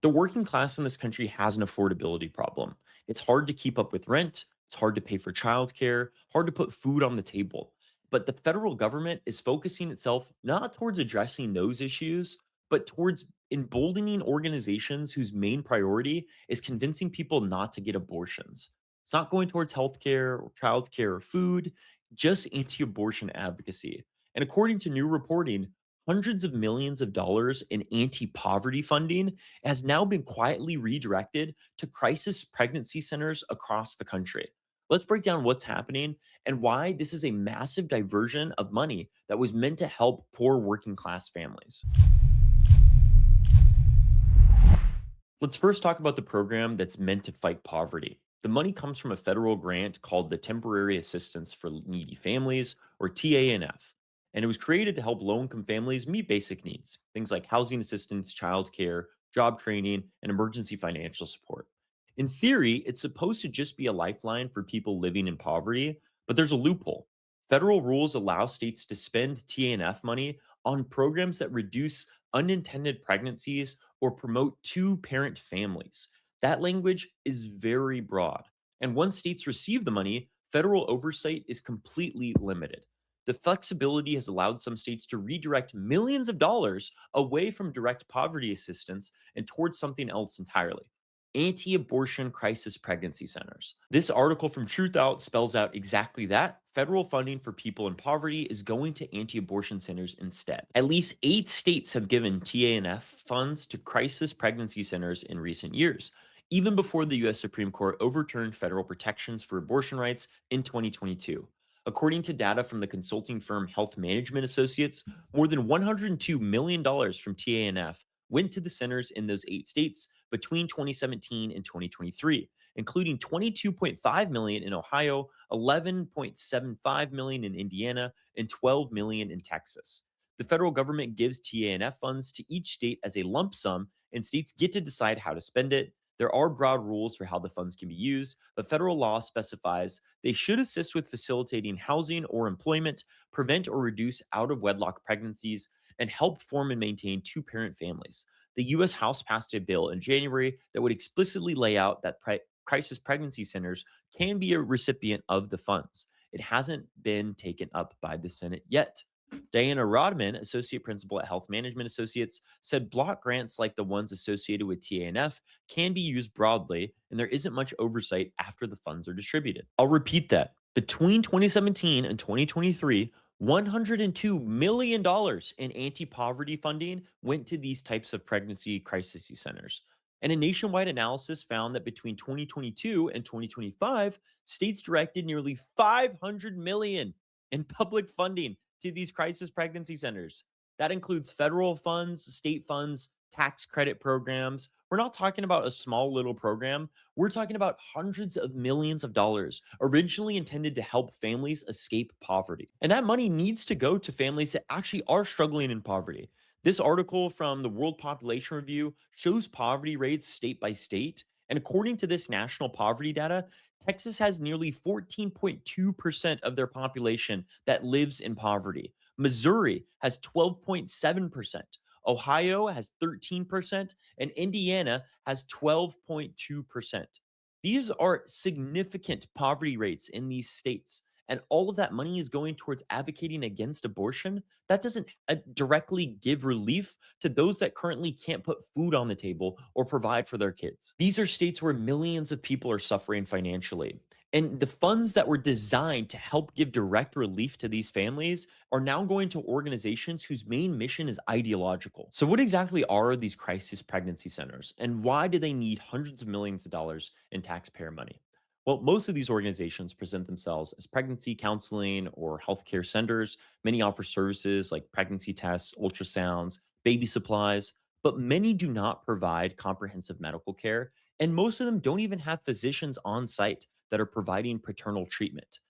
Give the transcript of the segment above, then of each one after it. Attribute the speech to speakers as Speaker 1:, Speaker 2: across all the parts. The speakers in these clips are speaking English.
Speaker 1: The working class in this country has an affordability problem. It's hard to keep up with rent, it's hard to pay for childcare, hard to put food on the table. But the federal government is focusing itself not towards addressing those issues, but towards emboldening organizations whose main priority is convincing people not to get abortions. It's not going towards healthcare or childcare or food, just anti abortion advocacy. And according to new reporting, hundreds of millions of dollars in anti poverty funding has now been quietly redirected to crisis pregnancy centers across the country. Let's break down what's happening and why this is a massive diversion of money that was meant to help poor working class families. Let's first talk about the program that's meant to fight poverty. The money comes from a federal grant called the Temporary Assistance for Needy Families, or TANF, and it was created to help low income families meet basic needs, things like housing assistance, childcare, job training, and emergency financial support. In theory, it's supposed to just be a lifeline for people living in poverty, but there's a loophole. Federal rules allow states to spend TANF money on programs that reduce unintended pregnancies or promote two parent families. That language is very broad. And once states receive the money, federal oversight is completely limited. The flexibility has allowed some states to redirect millions of dollars away from direct poverty assistance and towards something else entirely. Anti abortion crisis pregnancy centers. This article from Truth Out spells out exactly that. Federal funding for people in poverty is going to anti abortion centers instead. At least 8 states have given TANF funds to crisis pregnancy centers in recent years, even before the US Supreme Court overturned federal protections for abortion rights in 2022. According to data from the consulting firm Health Management Associates, more than $102 million dollars from TANF went to the centers in those 8 states between 2017 and 2023, including 22.5 million in Ohio, 11.75 million in Indiana, and 12 million in Texas. The federal government gives TANF funds to each state as a lump sum, and states get to decide how to spend it. There are broad rules for how the funds can be used, but federal law specifies they should assist with facilitating housing or employment, prevent or reduce out of wedlock pregnancies, and help form and maintain two parent families. The US House passed a bill in January that would explicitly lay out that crisis pregnancy centers can be a recipient of the funds. It hasn't been taken up by the Senate yet. Diana Rodman, associate principal at Health Management Associates, said block grants like the ones associated with TANF can be used broadly, and there isn't much oversight after the funds are distributed. I'll repeat that. Between 2017 and 2023, $102 million dollars in anti poverty funding went to these types of pregnancy crisis centers. And a nationwide analysis found that between 2022 and 2025, states directed nearly 500 million in public funding to these crisis pregnancy centers. That includes federal funds, state funds, tax credit programs. We're not talking about a small little program. We're talking about hundreds of millions of dollars originally intended to help families escape poverty. And that money needs to go to families that actually are struggling in poverty. This article from the World Population Review shows poverty rates state by state. And according to this national poverty data, Texas has nearly 14.2% of their population that lives in poverty. Missouri has 12.7%. Ohio has 13%, and Indiana has 12.2%. These are significant poverty rates in these states. And all of that money is going towards advocating against abortion. That doesn't directly give relief to those that currently can't put food on the table or provide for their kids. These are states where millions of people are suffering financially. And the funds that were designed to help give direct relief to these families are now going to organizations whose main mission is ideological. So, what exactly are these crisis pregnancy centers, and why do they need hundreds of millions of dollars in taxpayer money? Well, most of these organizations present themselves as pregnancy counseling or healthcare centers. Many offer services like pregnancy tests, ultrasounds, baby supplies, but many do not provide comprehensive medical care. And most of them don't even have physicians on site that are providing paternal treatment.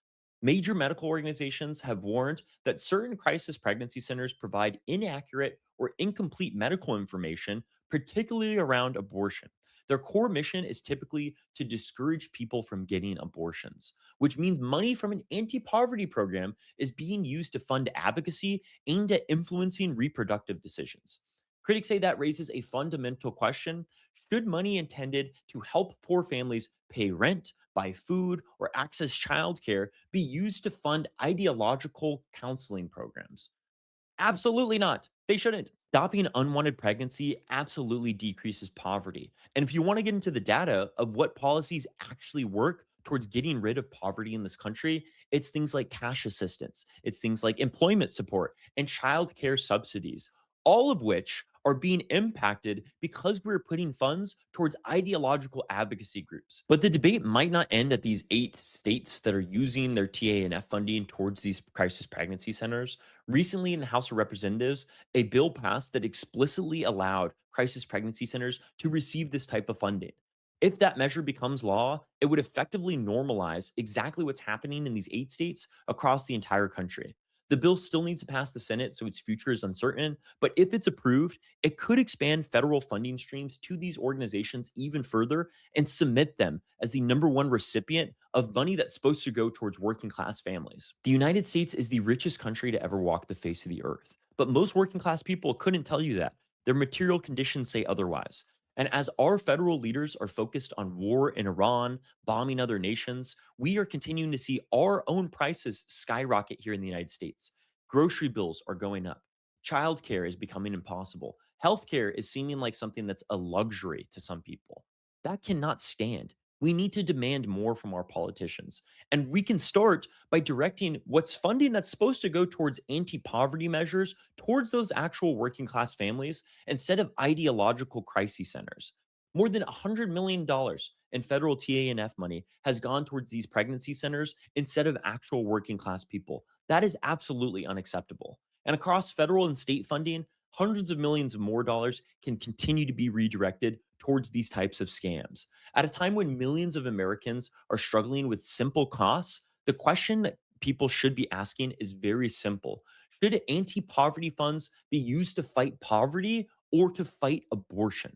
Speaker 1: Major medical organizations have warned that certain crisis pregnancy centers provide inaccurate or incomplete medical information, particularly around abortion. Their core mission is typically to discourage people from getting abortions, which means money from an anti poverty program is being used to fund advocacy aimed at influencing reproductive decisions. Critics say that raises a fundamental question. Should money intended to help poor families pay rent, buy food, or access childcare be used to fund ideological counseling programs? Absolutely not. They shouldn't. Stopping unwanted pregnancy absolutely decreases poverty. And if you want to get into the data of what policies actually work towards getting rid of poverty in this country, it's things like cash assistance, it's things like employment support and childcare subsidies, all of which are being impacted because we're putting funds towards ideological advocacy groups. But the debate might not end at these 8 states that are using their TANF funding towards these crisis pregnancy centers. Recently, in the House of Representatives, a bill passed that explicitly allowed crisis pregnancy centers to receive this type of funding. If that measure becomes law, it would effectively normalize exactly what's happening in these 8 states across the entire country. The bill still needs to pass the Senate, so its future is uncertain. But if it's approved, it could expand federal funding streams to these organizations even further and submit them as the number one recipient of money that's supposed to go towards working class families. The United States is the richest country to ever walk the face of the earth, but most working class people couldn't tell you that. Their material conditions say otherwise. And as our federal leaders are focused on war in Iran, bombing other nations, we are continuing to see our own prices skyrocket here in the United States. Grocery bills are going up. Childcare is becoming impossible. Healthcare is seeming like something that's a luxury to some people. That cannot stand. We need to demand more from our politicians. And we can start by directing what's funding that's supposed to go towards anti poverty measures towards those actual working class families instead of ideological crisis centers. More than $100 million dollars in federal TANF money has gone towards these pregnancy centers instead of actual working class people. That is absolutely unacceptable. And across federal and state funding, hundreds of millions of more dollars can continue to be redirected towards these types of scams. At a time when millions of Americans are struggling with simple costs, the question that people should be asking is very simple. Should anti poverty funds be used to fight poverty or to fight abortion?